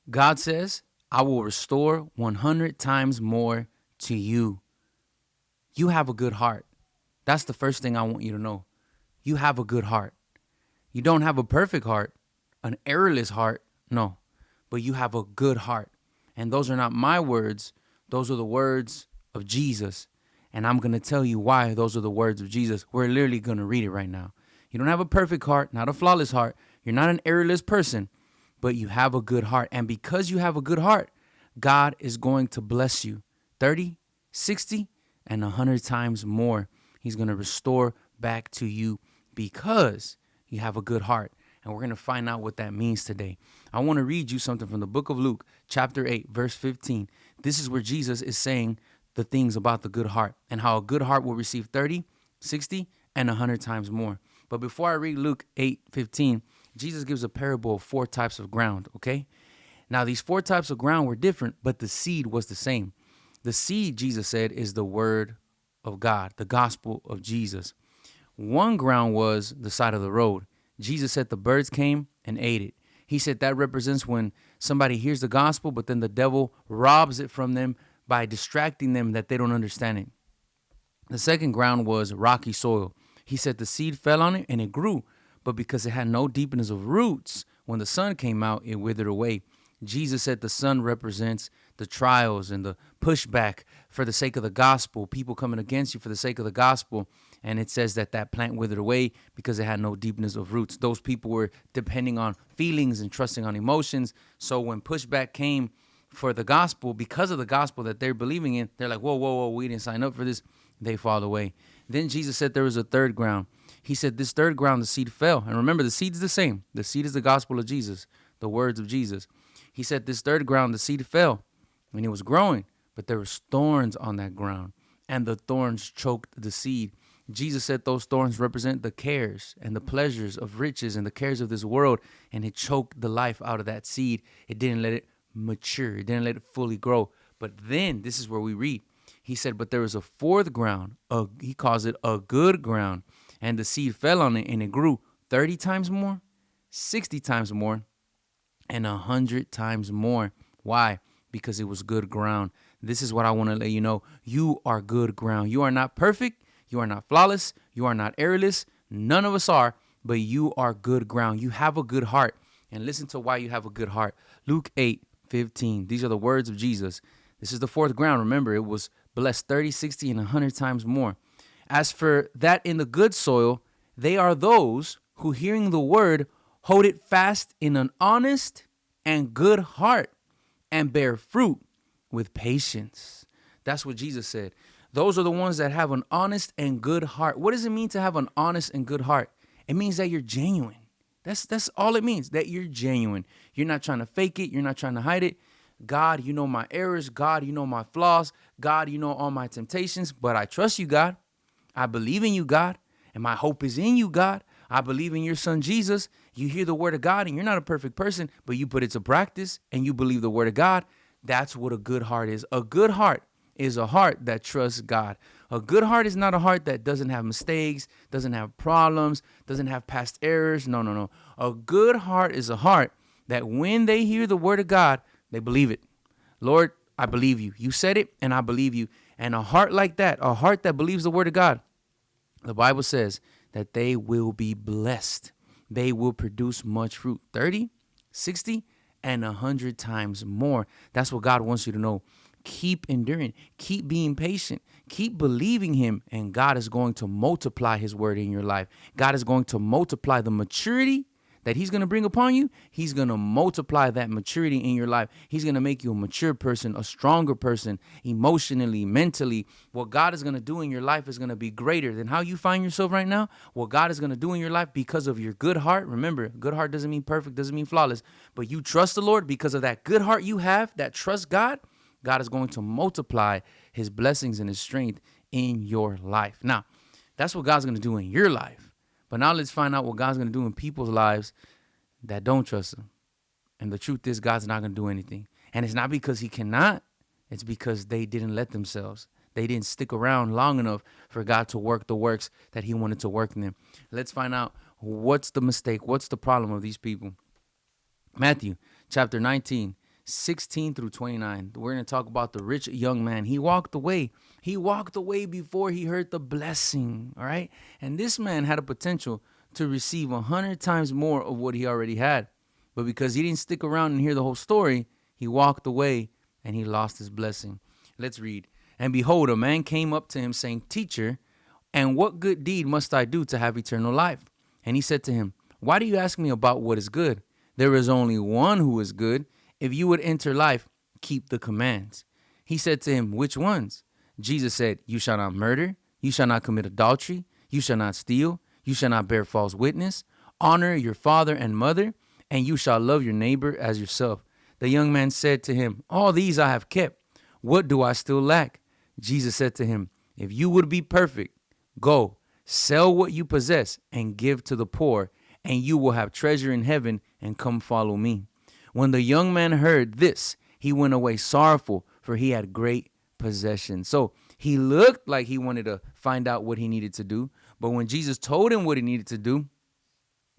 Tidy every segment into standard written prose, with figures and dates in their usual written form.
God says, I will restore 100 times more to you. You have a good heart. That's the first thing I want you to know. You have a good heart. You don't have a perfect heart, an errorless heart, no, but you have a good heart. And those are not my words. Those are the words of Jesus. And I'm going to tell you why those are the words of Jesus. We're literally going to read it right now. You don't have a perfect heart, not a flawless heart. You're not an errorless person, but you have a good heart. And because you have a good heart, God is going to bless you 30, 60, and 100 times more. He's going to restore back to you because you have a good heart. And we're going to find out what that means today. I want to read you something from the book of Luke, chapter 8, verse 15. This is where Jesus is saying the things about the good heart and how a good heart will receive 30, 60, and 100 times more. But before I read Luke 8:15, Jesus gives a parable of 4 types of ground, okay? Now, these 4 types of ground were different, but the seed was the same. The seed, Jesus said, is the word of God, the gospel of Jesus. One ground was the side of the road. Jesus said the birds came and ate it. He said that represents when somebody hears the gospel, but then the devil robs it from them by distracting them that they don't understand it. The second ground was rocky soil. He said the seed fell on it and it grew, but because it had no deepness of roots, when the sun came out, it withered away. Jesus said the sun represents the trials and the pushback for the sake of the gospel, people coming against you for the sake of the gospel. And it says that that plant withered away because it had no deepness of roots. Those people were depending on feelings and trusting on emotions. So when pushback came for the gospel, because of the gospel that they're believing in, they're like, whoa, whoa, whoa, we didn't sign up for this. They fall away. Then Jesus said there was a third ground. He said this third ground, the seed fell. And remember, the seed is the same. The seed is the gospel of Jesus, the words of Jesus. He said this third ground, the seed fell and it was growing, but there was thorns on that ground and the thorns choked the seed. Jesus said those thorns represent the cares and the pleasures of riches and the cares of this world, and it choked the life out of that seed. It didn't let it mature. It didn't let it fully grow. But then this is where we read. He said, but there was a fourth ground. He calls it a good ground. And the seed fell on it and it grew 30 times more, 60 times more, and 100 times more. Why? Because it was good ground. This is what I want to let you know. You are good ground. You are not perfect. You are not flawless. You are not errorless. None of us are, but you are good ground. You have a good heart. And listen to why you have a good heart. Luke 8:15. These are the words of Jesus. This is the fourth ground. Remember, it was blessed 30, 60, and 100 times more. As for that in the good soil, they are those who, hearing the word, hold it fast in an honest and good heart and bear fruit with patience. That's what Jesus said. Those are the ones that have an honest and good heart. What does it mean to have an honest and good heart? It means that you're genuine. That's all it means, that you're genuine. You're not trying to fake it. You're not trying to hide it. God, you know my errors. God, you know my flaws. God, you know all my temptations, but I trust you, God. I believe in you, God, and my hope is in you, God. I believe in your son, Jesus. You hear the word of God and you're not a perfect person, but you put it to practice and you believe the word of God. That's what a good heart is. A good heart is a heart that trusts God. A good heart is not a heart that doesn't have mistakes, doesn't have problems, doesn't have past errors. No, no, no. A good heart is a heart that when they hear the word of God, they believe it. Lord, I believe you. You said it and I believe you. And a heart like that, a heart that believes the word of God, the Bible says that they will be blessed. They will produce much fruit, 30, 60, and 100 times more. That's what God wants you to know. Keep enduring, keep being patient, keep believing him, and God is going to multiply his word in your life. God is going to multiply the maturity that he's going to bring upon you. He's going to multiply that maturity in your life. He's going to make you a mature person, a stronger person, emotionally, mentally. What God is going to do in your life is going to be greater than how you find yourself right now. What God is going to do in your life because of your good heart. Remember, good heart doesn't mean perfect, doesn't mean flawless, but you trust the Lord because of that good heart you have that trusts God. God is going to multiply his blessings and his strength in your life. Now, that's what God's going to do in your life. But now let's find out what God's going to do in people's lives that don't trust him. And the truth is, God's not going to do anything. And it's not because he cannot. It's because they didn't let themselves. They didn't stick around long enough for God to work the works that he wanted to work in them. Let's find out what's the mistake. What's the problem of these people? Matthew chapter 19. 16 through 29. We're going to talk about the rich young man. He walked away. He walked away before he heard the blessing, all right? And this man had a potential to receive 100 times more of what he already had. But because he didn't stick around and hear the whole story, he walked away and he lost his blessing. Let's read. And behold, a man came up to him saying, Teacher, and what good deed must I do to have eternal life? And he said to him, Why do you ask me about what is good? There is only one who is good. If you would enter life, keep the commands. He said to him, Which ones? Jesus said, You shall not murder. You shall not commit adultery. You shall not steal. You shall not bear false witness. Honor your father and mother, and you shall love your neighbor as yourself. The young man said to him, All these I have kept. What do I still lack? Jesus said to him, If you would be perfect, go, sell what you possess and give to the poor, and you will have treasure in heaven, and come follow me. When the young man heard this, he went away sorrowful, for he had great possessions. So he looked like he wanted to find out what he needed to do. But when Jesus told him what he needed to do,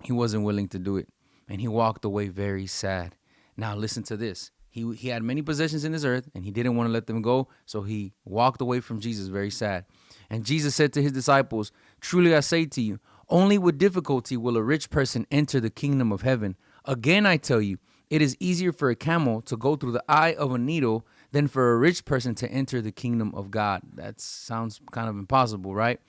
he wasn't willing to do it. And he walked away very sad. Now listen to this. He had many possessions in this earth, and he didn't want to let them go. So he walked away from Jesus very sad. And Jesus said to his disciples, Truly I say to you, only with difficulty will a rich person enter the kingdom of heaven. Again, I tell you, it is easier for a camel to go through the eye of a needle than for a rich person to enter the kingdom of God. That sounds kind of impossible, right?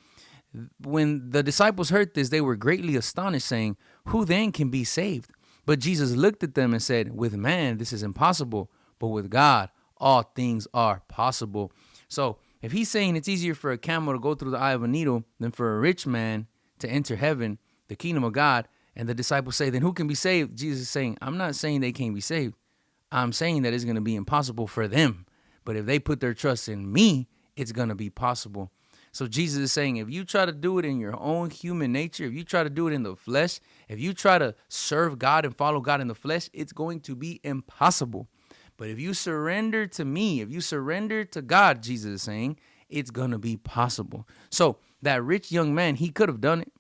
When the disciples heard this, they were greatly astonished, saying, Who then can be saved? But Jesus looked at them and said, With man, this is impossible, but with God, all things are possible. So if he's saying it's easier for a camel to go through the eye of a needle than for a rich man to enter heaven, the kingdom of God, and the disciples say, then who can be saved? Jesus is saying, I'm not saying they can't be saved. I'm saying that it's going to be impossible for them. But if they put their trust in me, it's going to be possible. So Jesus is saying, if you try to do it in your own human nature, if you try to do it in the flesh, if you try to serve God and follow God in the flesh, it's going to be impossible. But if you surrender to me, if you surrender to God, Jesus is saying, it's going to be possible. So that rich young man, he could have done it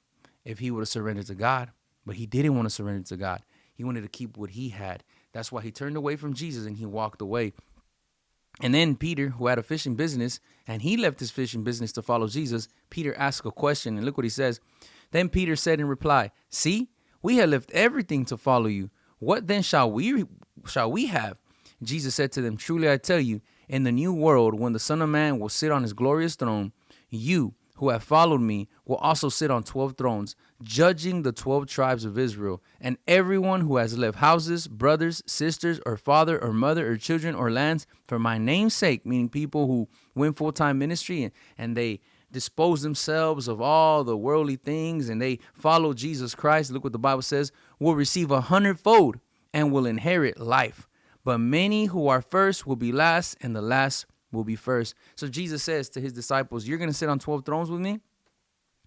if he would have surrendered to God, but he didn't want to surrender to God. He wanted to keep what he had. That's why he turned away from Jesus and he walked away. And then Peter, who had a fishing business, and he left his fishing business to follow Jesus, Peter asked a question, and look what he says. Then Peter said in reply, See, we have left everything to follow you. What then shall we have? Jesus said to them, Truly I tell you, in the new world, when the Son of Man will sit on his glorious throne, you who have followed me will also sit on 12 thrones, judging the 12 tribes of Israel. And everyone who has left houses, brothers, sisters, or father, or mother, or children, or lands, for my name's sake, meaning people who went full-time ministry and they dispose themselves of all the worldly things and they follow Jesus Christ, look what the Bible says, will receive 100-fold and will inherit life. But many who are first will be last, and the last will be first. So Jesus says to his disciples, you're going to sit on 12 thrones with me.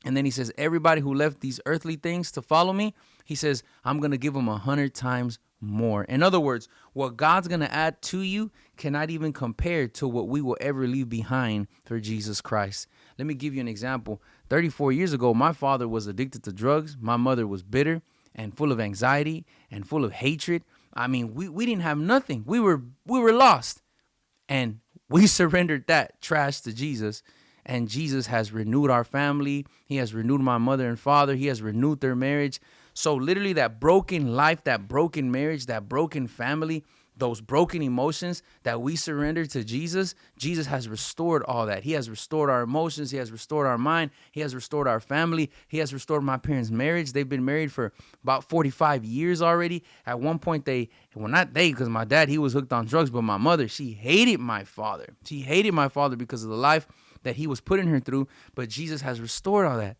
And then he says, everybody who left these earthly things to follow me, he says, I'm going to give them 100 times more. In other words, what God's going to add to you cannot even compare to what we will ever leave behind for Jesus Christ. Let me give you an example. 34 years ago, my father was addicted to drugs. My mother was bitter and full of anxiety and full of hatred. I mean, we didn't have nothing. We were lost. And we surrendered that trash to Jesus. And Jesus has renewed our family. He has renewed my mother and father. He has renewed their marriage. So literally that broken life, that broken marriage, that broken family, those broken emotions that we surrendered to Jesus, Jesus has restored all that. He has restored our emotions. He has restored our mind. He has restored our family. He has restored my parents' marriage. They've been married for about 45 years already. At one point, not they, because my dad, he was hooked on drugs, but my mother, she hated my father. She hated my father because of the life that he was putting her through, but Jesus has restored all that.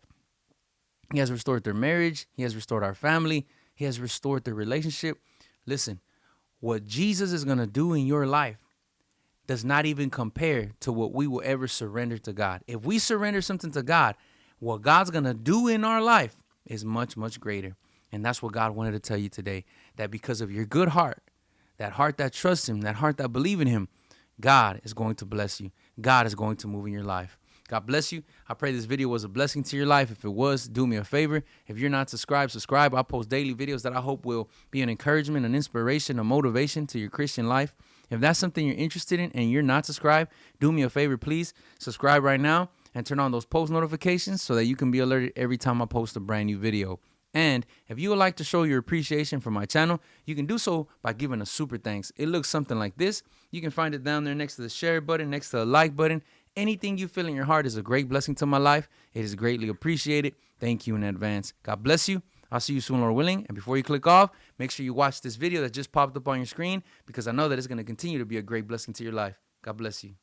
He has restored their marriage. He has restored our family. He has restored their relationship. Listen, what Jesus is going to do in your life does not even compare to what we will ever surrender to God. If we surrender something to God, what God's going to do in our life is much, much greater. And that's what God wanted to tell you today, that because of your good heart that trusts him, that heart that believes in him, God is going to bless you. God is going to move in your life. God bless you. I pray this video was a blessing to your life. If it was, do me a favor. If you're not subscribed, subscribe. I post daily videos that I hope will be an encouragement, an inspiration, a motivation to your Christian life. If that's something you're interested in and you're not subscribed, do me a favor, please. Subscribe right now and turn on those post notifications so that you can be alerted every time I post a brand new video. And if you would like to show your appreciation for my channel, you can do so by giving a super thanks. It looks something like this. You can find it down there next to the share button, next to the like button. Anything you feel in your heart is a great blessing to my life. It is greatly appreciated. Thank you in advance. God bless you. I'll see you soon, Lord willing. And before you click off, make sure you watch this video that just popped up on your screen because I know that it's going to continue to be a great blessing to your life. God bless you.